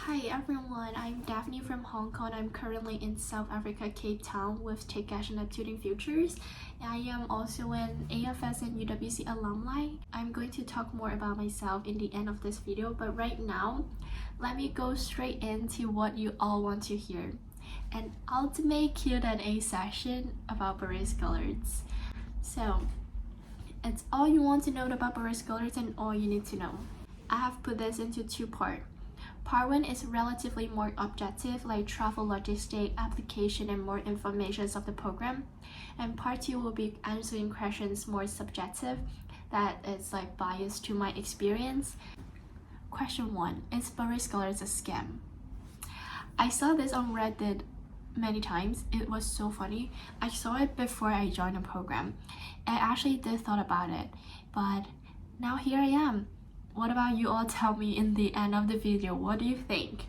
Hi everyone, I'm Daphne from Hong Kong. I'm currently in South Africa, Cape Town with Take Action Tutoring Futures. I am also an AFS and UWC alumni. I'm going to talk more about myself in the end of this video, but right now, let me go straight into what you all want to hear. An ultimate Q&A session about Baret Scholars. So, it's all you want to know about Baret Scholars and all you need to know. I have put this into two parts. Part 1 is relatively more objective, like travel logistic, application, and more information of the program. And part 2 will be answering questions more subjective, that is like biased to my experience. Question 1, is Baret Scholars a scam? I saw this on Reddit many times. It was so funny. I saw it before I joined the program. I actually did thought about it, but now here I am. What about you all? Tell me in the end of the video, what do you think?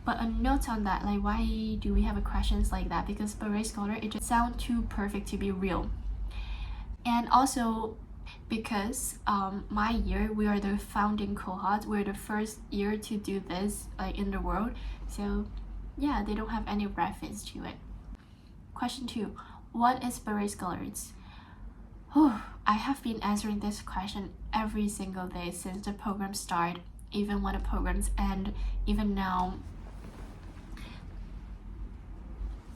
But a note on that, like why do we have questions like that? Because Baret Scholar, it just sounds too perfect to be real. And also because my year, we are the founding cohort, we're the first year to do this like in the world. So yeah, they don't have any reference to it. Question 2, what is Baret Scholars? I have been answering this question every single day since the program started, even when the programs end, even now.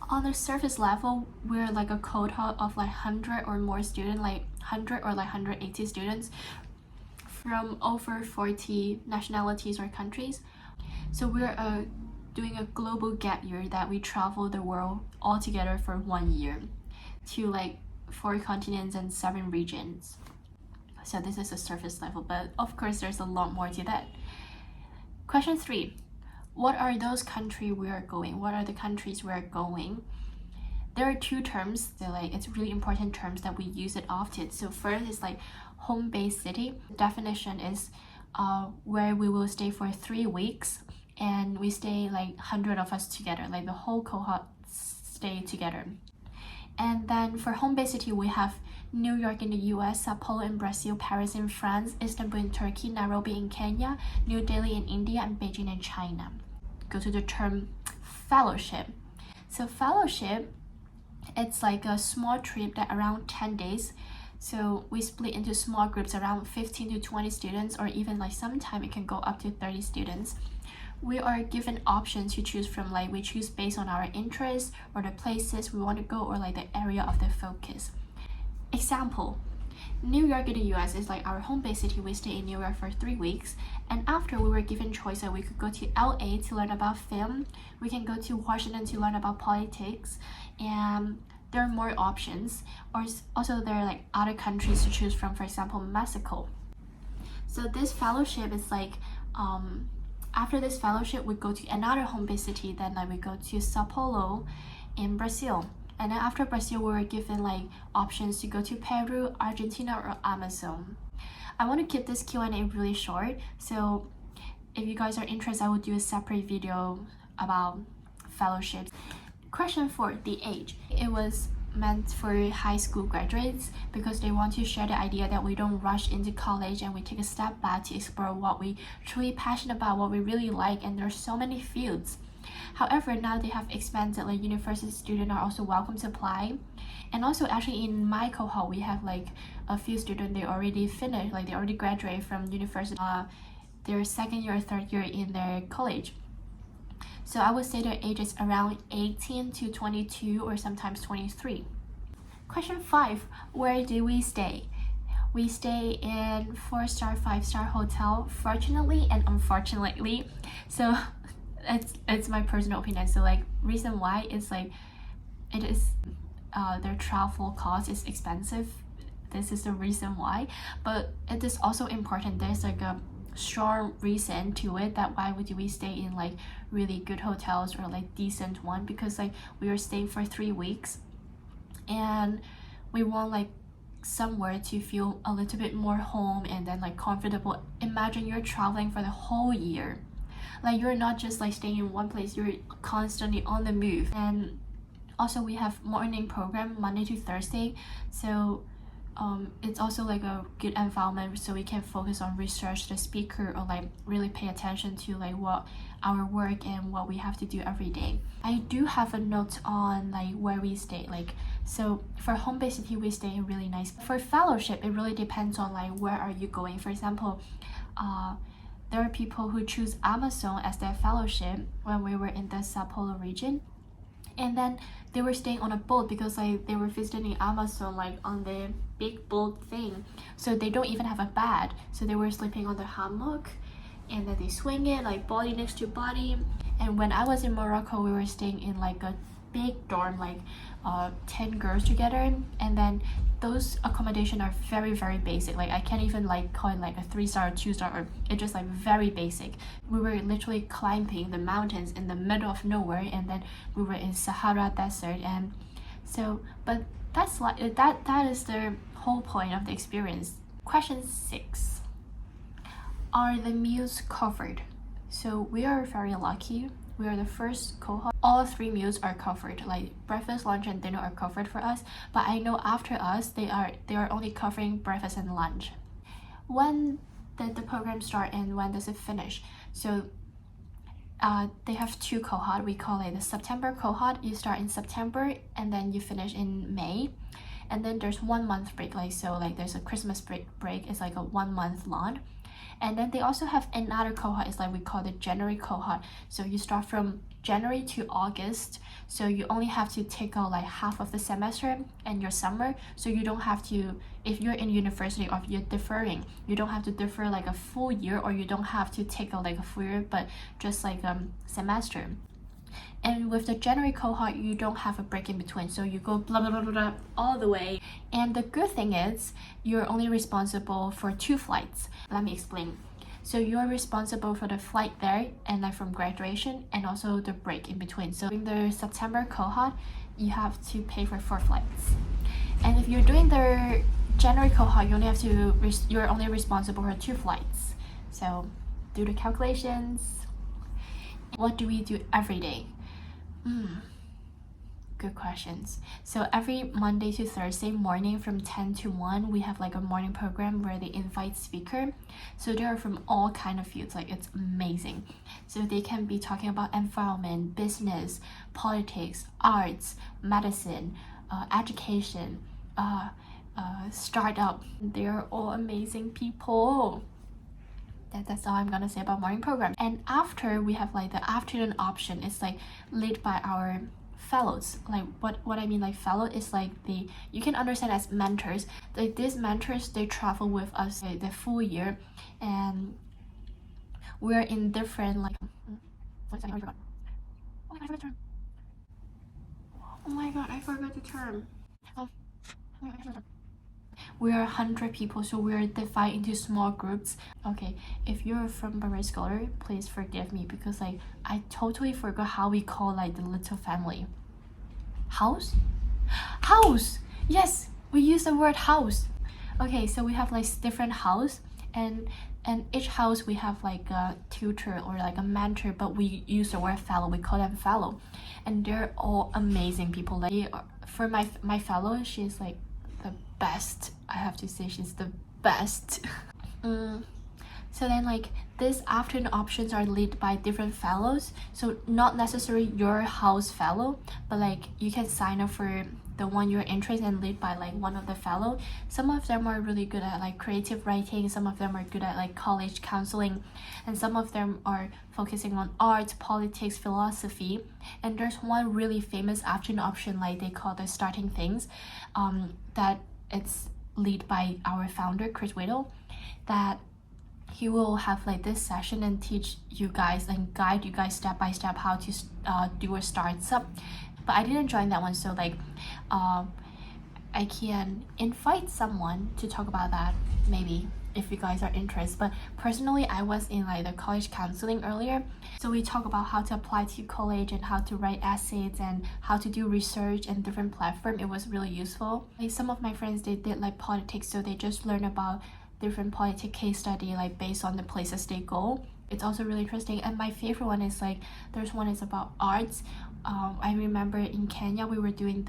On the surface level, we're like a quota of like 100 or more students, like 100 or like 180 students from over 40 nationalities or countries. So we're doing a global gap year that we travel the world all together for 1 year to like 4 continents and 7 regions. So this is a surface level, but of course there's a lot more to that. Question 3, what are those countries we are going? What are the countries we are going? There are 2 terms that like it's really important terms that we use it often. So first is like home base city. The definition is where we will stay for 3 weeks, and we stay like 100 of us together, like the whole cohort stay together. And then for home base city, we have New York in the US, Sao Paulo in Brazil, Paris in France, Istanbul in Turkey, Nairobi in Kenya, New Delhi in India, and Beijing in China. Go to the term fellowship. So fellowship, it's like a small trip that around 10 days. So we split into small groups around 15 to 20 students, or even like sometime it can go up to 30 students. We are given options to choose from, like we choose based on our interests or the places we want to go or like the area of the focus. Example, New York in the US is like our home base city. We stay in New York for 3 weeks, and after we were given choice that we could go to LA to learn about film, we can go to Washington to learn about politics, and there are more options. Or also there are like other countries to choose from, for example Mexico. So this fellowship is like after this fellowship, we go to another home base city. Then like we go to Sao Paulo in Brazil, and then after Brazil, we were given like options to go to Peru, Argentina, or Amazon. I want to keep this Q&A really short, so if you guys are interested, I will do a separate video about fellowships. Question 4, the age. It was meant for high school graduates because they want to share the idea that we don't rush into college and we take a step back to explore what we truly passionate about, what we really like, and there's so many fields. However, now they have expanded, like university students are also welcome to apply. And also actually in my cohort, we have like a few students, they already finished, like they already graduated from university, their 2nd year or 3rd year in their college. So I would say their age is around 18 to 22 or sometimes 23. Question 5, where do we stay? We stay in 4-star, 5-star hotel, fortunately and unfortunately. So it's my personal opinion. So like reason why is like it is their travel cost is expensive. This is the reason why, but it is also important. There's like a strong reason to it that why would we stay in like really good hotels or like decent one, because like we are staying for 3 weeks and we want like somewhere to feel a little bit more home and then like comfortable. Imagine you're traveling for the whole year, like you're not just like staying in one place, you're constantly on the move. And also we have morning program Monday to Thursday, so it's also like a good environment so we can focus on research the speaker or like really pay attention to like what our work and what we have to do every day. I do have a note on like where we stay. Like, so for home-based city we stay in really nice. For fellowship, it really depends on like where are you going. For example, there are people who choose Amazon as their fellowship when we were in the Sao Paulo region, and then they were staying on a boat because like they were visiting Amazon like on the big boat thing, so they don't even have a bed, so they were sleeping on the hammock and then they swing it like body next to body. And when I was in Morocco, we were staying in like a big dorm, like 10 girls together, and then those accommodation are very basic. Like I can't even like call it like a 3-star or 2-star, or it's just like very basic. We were literally climbing the mountains in the middle of nowhere, and then we were in Sahara desert. And so, but that's like that is the whole point of the experience. Question 6, are the meals covered? So we are very lucky. We are the first cohort. All 3 meals are covered, like breakfast, lunch, and dinner are covered for us. But I know after us, they are only covering breakfast and lunch. When did the program start and when does it finish? So they have 2 cohort. We call it the September cohort. You start in September and then you finish in May. And then there's 1 month break, like so like there's a Christmas break. It's like a 1 month long. And then they also have another cohort, it's like we call the January cohort. So you start from January to August, so you only have to take out like half of the semester and your summer. So you don't have to, if you're in university or if you're deferring, you don't have to defer like a full year, or you don't have to take out like a full year, but just like semester. And with the January cohort, you don't have a break in between, so you go blah blah blah blah, blah all the way. And the good thing is you're only responsible for 2 flights. Let me explain. So you're responsible for the flight there and like from graduation, and also the break in between. So in the September cohort, you have to pay for 4 flights. And if you're doing the January cohort, you're only responsible for 2 flights. So do the calculations. What do we do every day? Good questions. So every Monday to Thursday morning from 10 to 1, we have like a morning program where they invite speaker. So they are from all kind of fields, like it's amazing. So they can be talking about environment, business, politics, arts, medicine, education, startup. They're all amazing people. That's all I'm gonna say about morning program. And after, we have like the afternoon option. It's like led by our fellows. Like what I mean like fellow is like you can understand as mentors. Like these mentors, they travel with us like, the full year, and we're in different like what's that? I forgot. Oh my god, I forgot the term. We are 100 people, so we are divided into small groups. Okay, if you're from Baret Scholar, please forgive me, because like I totally forgot how we call like the little family. House? Yes, we use the word house. Okay, so we have like different house, and each house we have like a tutor or like a mentor, but we use the word fellow. We call them fellow, and they're all amazing people. Like for my fellow, she's like the best. I have to say, she's the best. So then like these afternoon options are led by different fellows, so not necessarily your house fellow, but like you can sign up for the one you're interested in, led by like one of the fellow. Some of them are really good at like creative writing, some of them are good at like college counseling, and some of them are focusing on art, politics, philosophy. And there's one really famous afternoon option, like they call the starting things, that it's led by our founder Chris Whittle, that he will have like this session and teach you guys and guide you guys step by step how to do a startup. But I didn't join that one, so like I can invite someone to talk about that maybe if you guys are interested. But personally, I was in like the college counseling earlier, so we talk about how to apply to college and how to write essays and how to do research and different platform. It was really useful. Like some of my friends, they did like politics, so they just learn about different politic case study like based on the places they go. It's also really interesting. And my favorite one is like there's one is about arts. I remember in Kenya we were doing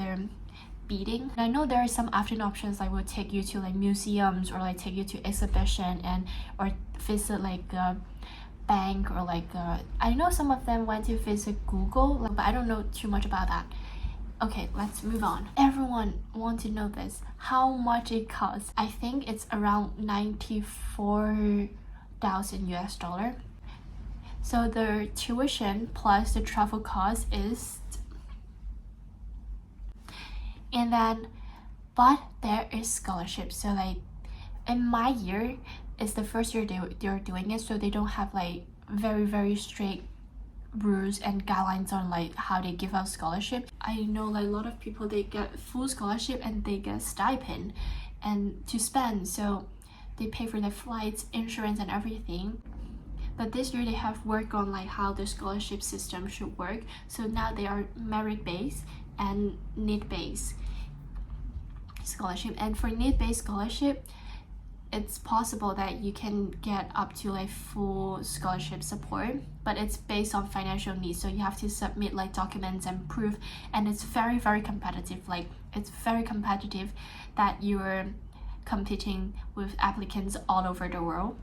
bidding. I know there are some afternoon options like will take you to like museums or like take you to exhibition and or visit like a bank or like I know some of them went to visit Google, like, but I don't know too much about that. Okay, let's move on. Everyone want to know this, how much it costs. I think it's around 94,000 US dollar. So the tuition plus the travel cost is, and then but there is scholarship. So like in my year, it's the first year they're doing it, so they don't have like very strict rules and guidelines on like how they give out scholarship. I know like a lot of people, they get full scholarship and they get stipend and to spend, so they pay for their flights, insurance and everything. But this year they have worked on like how the scholarship system should work, so now they are merit based and need based scholarship. And for need based scholarship, it's possible that you can get up to like full scholarship support, but it's based on financial needs, so you have to submit like documents and proof, and it's very competitive. Like it's very competitive that you're competing with applicants all over the world.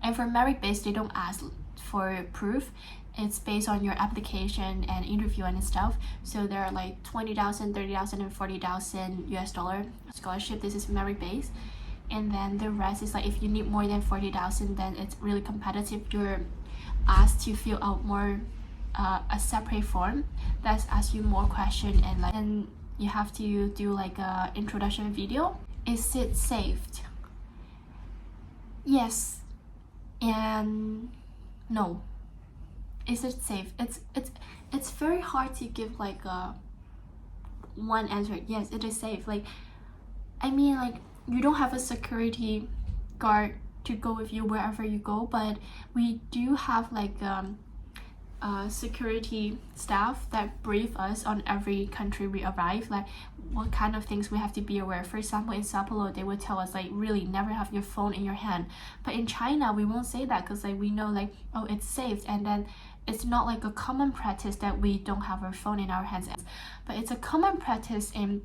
And for merit based, they don't ask for proof. It's based on your application and interview and stuff. So there are like 20,000, 30,000 and 40,000 US dollar scholarship. This is merit based. And then the rest is like if you need more than 40,000, then it's really competitive. You're asked to fill out more a separate form that's asks you more question, and like and you have to do like a introduction video. Is it saved? Yes and no. Is it safe? It's very hard to give like a one answer. Yes, it is safe. Like I mean, like you don't have a security guard to go with you wherever you go, but we do have like security staff that brief us on every country we arrive, like what kind of things we have to be aware. For example, in Sao Paulo, they would tell us like really never have your phone in your hand. But in China, we won't say that because like we know like, oh, it's safe, and then it's not like a common practice that we don't have our phone in our hands. But it's a common practice in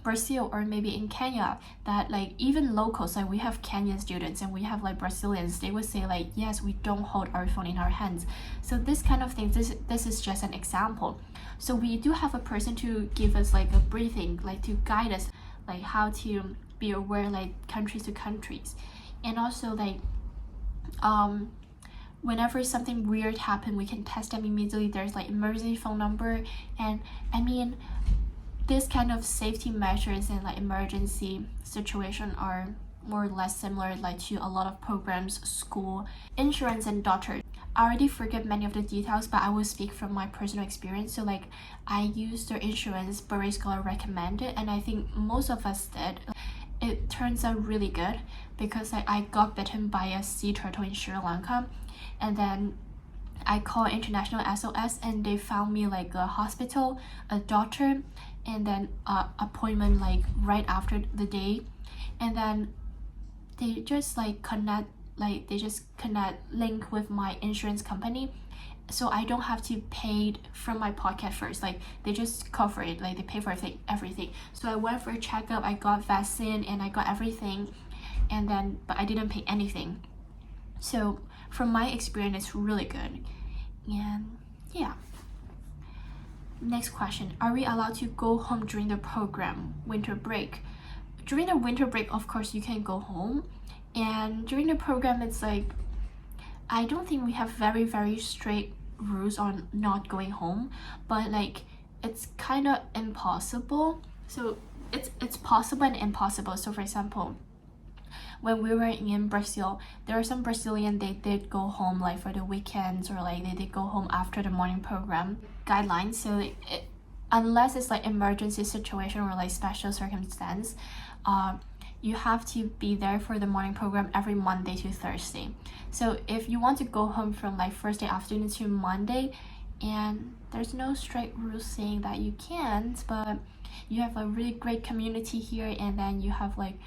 Brazil or maybe in Kenya, that like even locals, like we have Kenyan students and we have like Brazilians, they would say like, yes, we don't hold our phone in our hands. So this kind of thing, this is just an example. So we do have a person to give us like a briefing, like to guide us like how to be aware like countries to countries. And also like whenever something weird happen, we can test them immediately. There's like emergency phone number. And I mean, this kind of safety measures and like emergency situation are more or less similar like to a lot of programs, school, insurance and doctor. I already forget many of the details, but I will speak from my personal experience. So like I used their insurance, Baret Scholar recommended, and I think most of us did. It turns out really good because like I got bitten by a sea turtle in Sri Lanka, and then I called international SOS and they found me like a hospital, a doctor, and then appointment like right after the day. And then they just like connect link with my insurance company, so I don't have to pay from my pocket first. Like they just cover it, like they pay for everything. So I went for a checkup, I got vaccine and I got everything, and then but I didn't pay anything. So from my experience, it's really good. And yeah. Next question, are we allowed to go home during the program, winter break? During the winter break, of course you can go home, and during the program it's like I don't think we have very strict rules on not going home, but like it's kind of impossible. So it's possible and impossible. So for example, when we were in Brazil, there are some Brazilian, they did go home like for the weekends, or like they did go home after the morning program guidelines. So unless it's like emergency situation or like special circumstance, you have to be there for the morning program every Monday to Thursday. So if you want to go home from like Thursday afternoon to Monday, and there's no strict rules saying that you can't, but you have a really great community here, and then you have like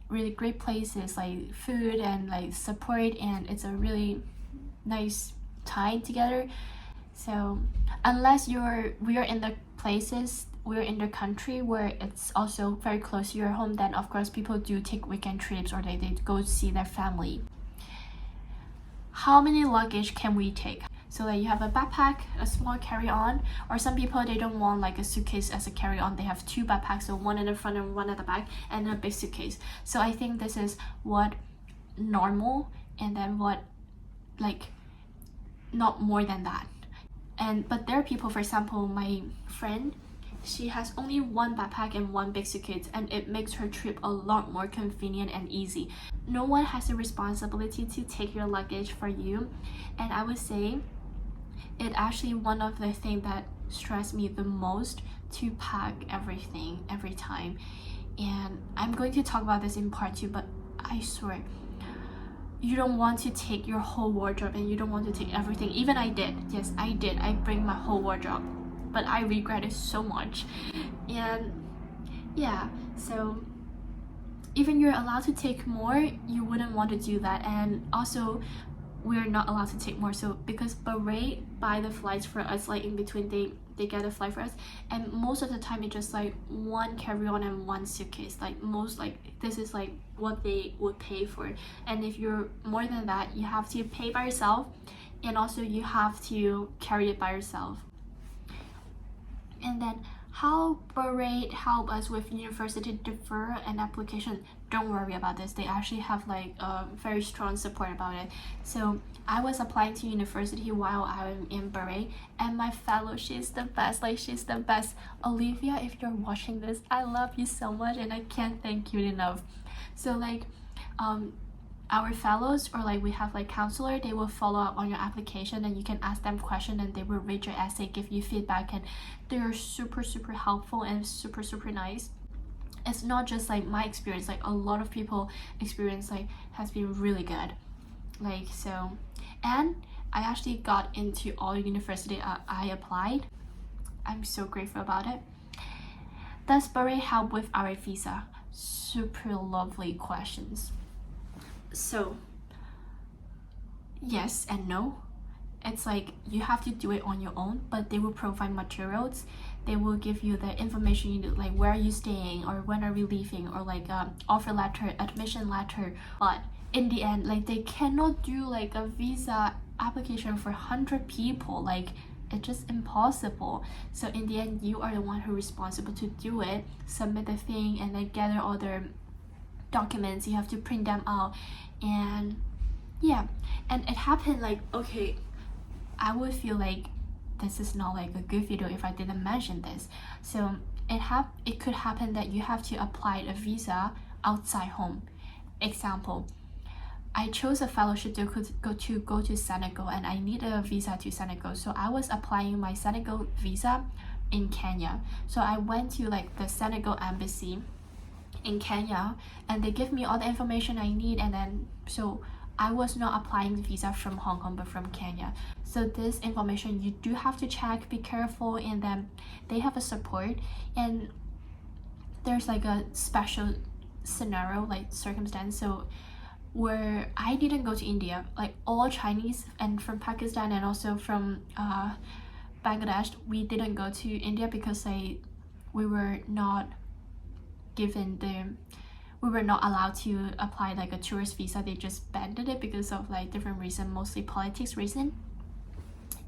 really great places like food and like support, and it's a really nice time together. So unless we are in the places we're in the country where it's also very close to your home, then of course people do take weekend trips or they go see their family. How many luggage can we take? So like you have a backpack, a small carry-on, or some people they don't want like a suitcase as a carry-on. They have two backpacks, so one in the front and one at the back, and a big suitcase. So I think this is what normal, and then what like not more than that. But there are people, for example, my friend, she has only one backpack and one big suitcase, and it makes her trip a lot more convenient and easy. No one has the responsibility to take your luggage for you, and I would say it actually one of the things that stress me the most to pack everything every time. And I'm going to talk about this in part 2, but I swear you don't want to take your whole wardrobe, and you don't want to take everything. Even I did. Yes, I did. I bring my whole wardrobe, but I regret it so much. And yeah, so even you're allowed to take more, you wouldn't want to do that. And also we're not allowed to take more. So because Baret buy the flights for us, like in between they get a flight for us, and most of the time it's just like one carry-on and one suitcase. Like most, like this is like what they would pay for. And if you're more than that, you have to pay by yourself, and also you have to carry it by yourself. And then how Baret help us with university deferral and application, don't worry about this. They actually have like very strong support about it. So I was applying to university while I'm in Baret, and my fellow, she's the best. Like she's the best. Olivia, if you're watching this, I love you so much, and I can't thank you enough. So like our fellows, or like we have like counselor, they will follow up on your application, and you can ask them questions, and they will read your essay, give you feedback, and they're super helpful and super nice. It's not just like my experience, like a lot of people experience like has been really good. Like so, and I actually got into all university I applied. I'm so grateful about it. Does Baret help with our visa? Super lovely questions. So yes and no. It's like you have to do it on your own, but they will provide materials. They will give you the information you need, like where are you staying, or when are we leaving, or like offer letter, admission letter. But in the end, like they cannot do like a visa application for 100 people. Like it's just impossible. So in the end, you are the one who's responsible to do it, submit the thing, and then gather all the documents. You have to print them out. And yeah, and it happened like, okay, I would feel like this is not like a good video if I didn't mention this. So it could happen that you have to apply a visa outside home. Example, I chose a fellowship to go to Senegal, and I need a visa to Senegal. So I was applying my Senegal visa in Kenya. So I went to like the Senegal embassy in Kenya, and they give me all the information I need, and then so I was not applying the visa from Hong Kong but from Kenya. So this information you do have to check, be careful, and then they have a support. And there's like a special scenario, like circumstance, so where I didn't go to India, like all Chinese and from Pakistan and also from Bangladesh, we didn't go to India because we were not allowed to apply like a tourist visa. They just banned it because of like different reason, mostly politics reason.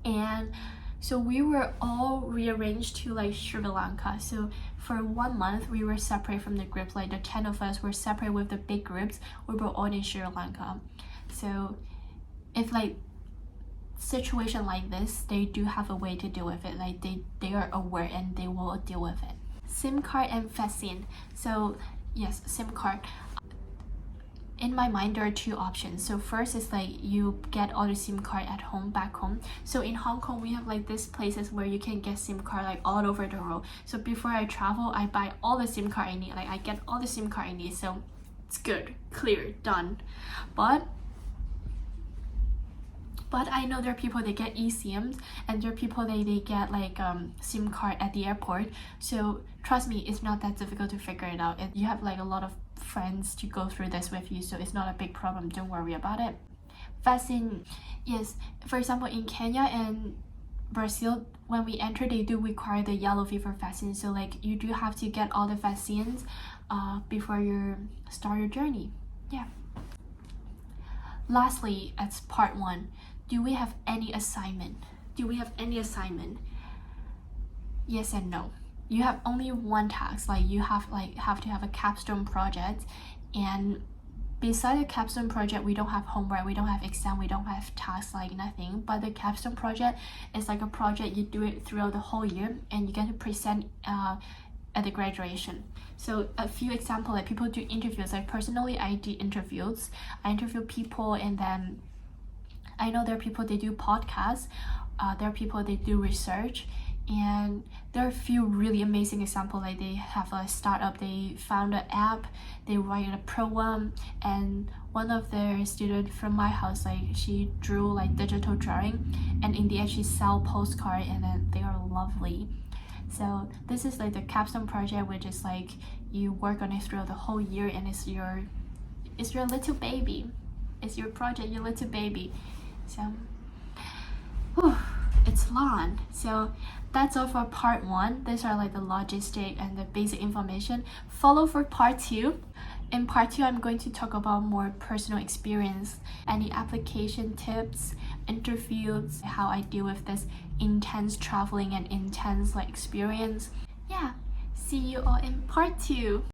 And so we were all rearranged to like Sri Lanka. So for 1 month we were separate from the group, like the 10 of us were separate with the big groups. We were all in Sri Lanka. So if like situation like this, they do have a way to deal with it. Like they are aware and they will deal with it. SIM card and vaccine. So yes, SIM card. In my mind, there are two options. So first is like you get all the SIM card at home, back home. So in Hong Kong, we have like these places where you can get SIM card like all over the world. So before I travel, I buy all the SIM card I need. Like I get all the SIM card I need. So it's good, clear, done. But I know there are people that get eSIMs, and there are people they get like SIM card at the airport. So trust me, it's not that difficult to figure it out. You have like a lot of friends to go through this with you, so it's not a big problem. Don't worry about it. Vaccine, yes. For example, in Kenya and Brazil, when we enter, they do require the yellow fever vaccine. So like you do have to get all the vaccines before you start your journey. Yeah. Lastly, it's part 1. Do we have any assignment? Do we have any assignment? Yes and no. You have only one task. Like you have to have a capstone project, and beside the capstone project, we don't have homework, we don't have exam, we don't have tasks, like nothing. But the capstone project is like a project you do it throughout the whole year, and you get to present at the graduation. So a few examples, like people do interviews. Like personally, I did interviews. I interview people, and then I know there are people they do podcasts. There are people they do research. And there are a few really amazing examples, like they have a startup, they found an app, they write a program, and one of their students from my house, like she drew like digital drawing, and in the end she sell postcard, and then they are lovely. So this is like the capstone project, which is like you work on it throughout the whole year, and it's your little baby. It's your project, your little baby. So it's long. So that's all for part 1. These are like the logistic and the basic information. Follow for part 2. In part 2, I'm going to talk about more personal experience, any application tips, interviews, how I deal with this intense traveling and intense like experience. Yeah, see you all in part 2.